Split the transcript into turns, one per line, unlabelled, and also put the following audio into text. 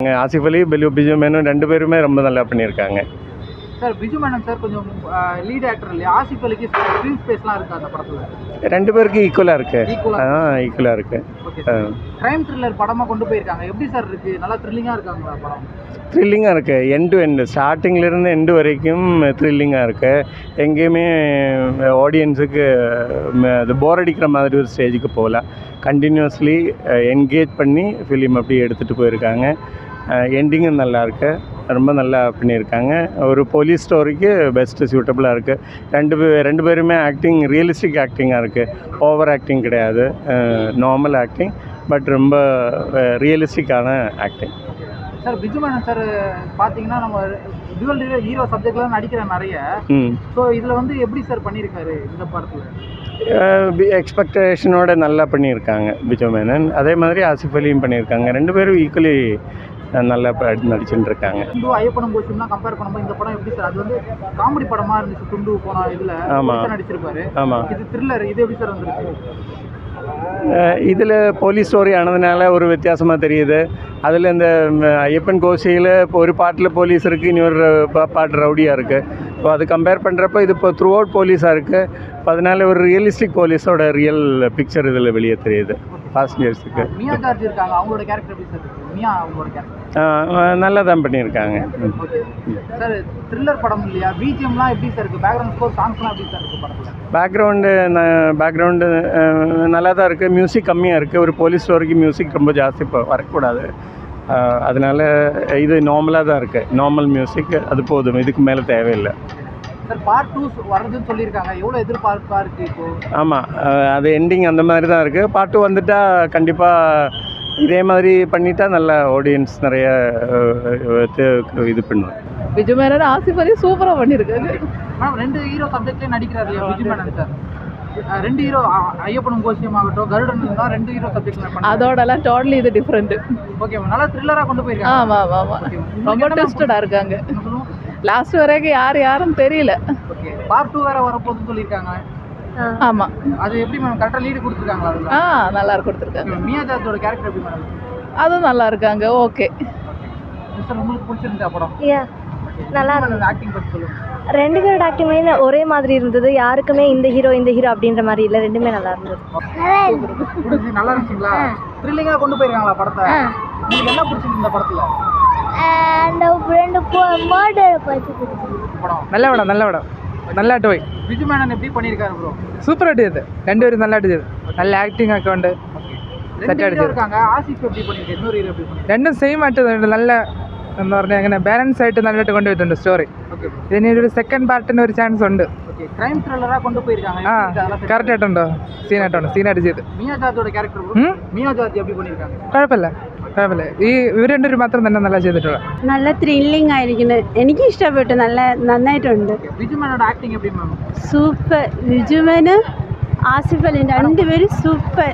பண்ணியிருக்காங்க. ஆசிஃப் அலி, பிஜு மேனன் 2 பேருமே ரொம்ப நல்லா பண்ணியிருக்காங்க.
சார் பிஜு மேனன் சார் கொஞ்சம் லீட் ஆக்டர் இல்லையா? ஆசிஃப் அலிக்கு ஸ்க்ரீன் ஸ்பேஸ்லாம் இருக்கா அந்த படத்தில்?
2 பேருக்கு ஈக்குவலாக இருக்குது.
ஓகே. க்ரைம் த்ரில்லர் படமாக கொண்டு போயிருக்காங்க. எப்படி சார் இருக்குது? நல்லா த்ரில்லிங்காக இருக்காங்களா படம்?
த்ரில்லிங்காக இருக்குது. எண்ட் டு எண்டு, ஸ்டார்டிங்லேருந்து எண்டு வரைக்கும் த்ரில்லிங்காக இருக்குது. எங்கேயுமே ஆடியன்ஸுக்கு அது போர் அடிக்கிற மாதிரி ஒரு ஸ்டேஜுக்கு போகல. கண்டினியூஸ்லி என்கேஜ் பண்ணி ஃபிலிம் அப்படி எடுத்துகிட்டு போயிருக்காங்க. எண்டிங்கும் நல்லாயிருக்கு. ரொம்ப நல்லா பண்ணியிருக்காங்க. ஒரு போலீஸ் ஸ்டோரிக்கு பெஸ்ட்டு சூட்டபுளாக இருக்குது. 2 பேருமே ஆக்டிங் ரியலிஸ்டிக் ஆக்டிங்காக இருக்குது. ஓவர் ஆக்டிங் கிடையாது, நார்மல் ஆக்டிங், பட் ரொம்ப ரியலிஸ்டிக்கான acting.
Sir Biju Menon sir பார்த்தீங்கன்னா நம்ம டுவல் ஹீரோ சப்ஜெக்ட்லாம் நடிக்கிறேன் நிறைய. ஸோ இதில் வந்து எப்படி சார் பண்ணியிருக்காரு இந்த படத்தில்?
எக்ஸ்பெக்டேஷனோட நல்லா பண்ணியிருக்காங்க பிஜு மேனன். அதே மாதிரி ஆசிஃப் அலியும் பண்ணியிருக்காங்க. 2 பேரும் ஈக்குவலி நல்லா நடிச்சுட்டு இருக்காங்க.
துண்டு ஐயப்பனும் கோஷம்லாம் கம்பேர் பண்ணும்போது இந்த படம் எப்படி சார்? அது வந்து காமெடி படமாக இருந்துச்சு. துண்டு போன இதில் நடிச்சிருப்பாரு.
ஆமாம்.
இது த்ரில்லர். இது எப்படி சார் வந்துருக்கு?
இதில் போலீஸ் ஸ்டோரி ஆனதுனால ஒரு வித்தியாசமாக தெரியுது. அதில் இந்த ஐயப்பன் கோஷையில் இப்போ ஒரு பாட்டில் போலீஸ் இருக்குது, இன்னொரு பாட்டு ரவுடியாக இருக்குது. ஸோ அது கம்பேர் பண்ணுறப்போ இது இப்போ த்ரூ அவுட் போலீஸாக இருக்குது. இப்போ அதனால ஒரு ரியலிஸ்டிக் போலீஸோட ரியல் பிக்சர் இதில் வெளியே தெரியுது பாசஞ்சர்ஸுக்கு.
மியா ஜார்ஜ் இருக்காங்க, அவங்களோட கேரக்டர் எப்படி சார் இருக்கு? மியா அவங்களோட கேரக்டர்
நல்லா தான் பண்ணியிருக்காங்க.
சார் த்ரில்லர் படம் இல்லையா? பிஜிஎம்லாம் எப்படி சார் இருக்குது? பேக்ரவுண்ட் ஸ்கோர், சாங்ஸ்லாம் எப்படி சார் இருக்குது படத்தில்?
பேக்ரவுண்டு நல்லா தான் இருக்குது. மியூசிக் கம்மியாக இருக்குது. ஒரு போலீஸ் ஸ்டோரிக்கு மியூசிக் ரொம்ப ஜாஸ்தி இப்போ வரக்கூடாது. அதனால் இது நார்மலாக தான் இருக்குது. நார்மல் மியூசிக் அது போதும், இதுக்கு மேலே தேவையில்லை.
சார் பார்ட் 2 வருதுன்னு சொல்லியிருக்காங்க. எவ்வளோ எதிர்பார்ப்பாக இருக்குது இப்போது?
ஆமாம், அது எண்டிங் அந்த மாதிரி தான் இருக்குது. பார்ட் 2 வந்துட்டால் கண்டிப்பாக இதே மாதிரி பண்ணிட்டா நல்லா ஆடியன்ஸ் நிறைய இது பண்ணுவாங்க.
பிஜு மேனன் ஆசிஃப் அலி சூப்பராக பண்ணியிருக்காங்க.
மேடம் 2 ஹீரோ சப்ஜெக்ட்லேயே நடிக்கிறாரு இல்லையா பிஜு மேனன் சார்? 2 ஹீரோ ஐயப்பனும் கோஷியம் ஆகட்டும், கருடன் தான் 2 ஹீரோ சப்ஜெக்ட்.
அதோடலாம் டோட்டலி இது டிஃப்ரெண்ட்.
ஓகே, நல்லா த்ரில்லராக கொண்டு போயிருக்காங்க.
ஆமாம். ரொம்ப ட்விஸ்டடாக இருக்காங்க. லாஸ்ட் வரைக்கும் யாரும் தெரியல.
ஓகே, பார்ட் 2 வேற வரப்போகுதுன்னு சொல்லியிருக்காங்க.
ஆமாம்.
அது எப்படி மேம் கரெக்டாக லீடு கொடுத்துருக்காங்களா? அதில்
நல்லா கொடுத்துருக்காங்க.
மியா ஜார்ஜோட கேரக்டர் எப்படி மேடம்?
அதுவும் நல்லா இருக்காங்க. ஓகே
சார், உங்களுக்கு பிடிச்சிருந்தா படம்?
நல்லா
இருந்தது. ஆக்டிங் பற்றி சொல்லுங்கள்.
2 பேரோட ஆக்டிங்குமே ஒரே மாதிரி இருந்தது. யாருக்குமே இந்த ஹீரோ அப்படின்ற மாதிரி இல்லை. 2மே நல்லா இருந்தது.
நல்லா இருந்துச்சுங்களா? த்ரில்லிங்காக கொண்டு போயிருக்காங்களா படத்தை? உங்களுக்கு என்ன பிடிச்சிருக்கு இந்த படத்தில்?
நல்ல படம் நல்லா போய்.
பிஜு மேனன் எப்படி பண்ணியிருக்காரு ப்ரோ?
சூப்பர் அடிச்சது. 2 பேரும் நல்லா அடிச்சது. நல்ல ஆக்டிங் அக்கௌண்ட்
செட் அடிச்சிருக்காங்க. ஆசிஃப் எப்படி பண்ணியிருக்காரு? இன்னொரு ஹீரோ எப்படி பண்ணியிருக்காரு?
രണ്ടും സെയിം ആയിട്ട് നല്ല എന്താ പറഞ്ഞാൽ അങ്ങനെ ബാലൻസ് ആയിട്ട് നല്ലതായിട്ട് കൊണ്ടുപോയിട്ടുണ്ട് സ്റ്റോറി. ഇതിന് ഒരു സെക്കൻഡ് പാർട്ടിന് ഒരു ചാൻസ് ഉണ്ട്.
ക്രൈം ത്രില്ലറാ കൊണ്ടുപോയിരിക്കാங்க.
കറക്റ്റ് ആയിട്ടുണ്ടോ? സീൻ അടിച്ചത്.
മിയ ജാർജോட ക്യാരക്ടർ മിയ ജാർജ് எப்படி பண்ணிருக்காங்க?
കുഴപ്പമില്ല. ഈ ഇവർ രണ്ടുപേരും മാത്രം തന്നെ നല്ല ചെയ്തിട്ടുള്ള.
നല്ല ത്രില്ലിംഗ് ആയിരിക്കുന്നു. എനിക്ക് ഇഷ്ടപ്പെട്ടു. നന്നായിട്ടുണ്ട്.
ബിജു മേനോட ആക്ടിംഗ് எப்படி மேம்?
സൂപ്പർ. ബിജു മേനൻ, ആസിഫ് അലി 2 പേരും സൂപ്പർ.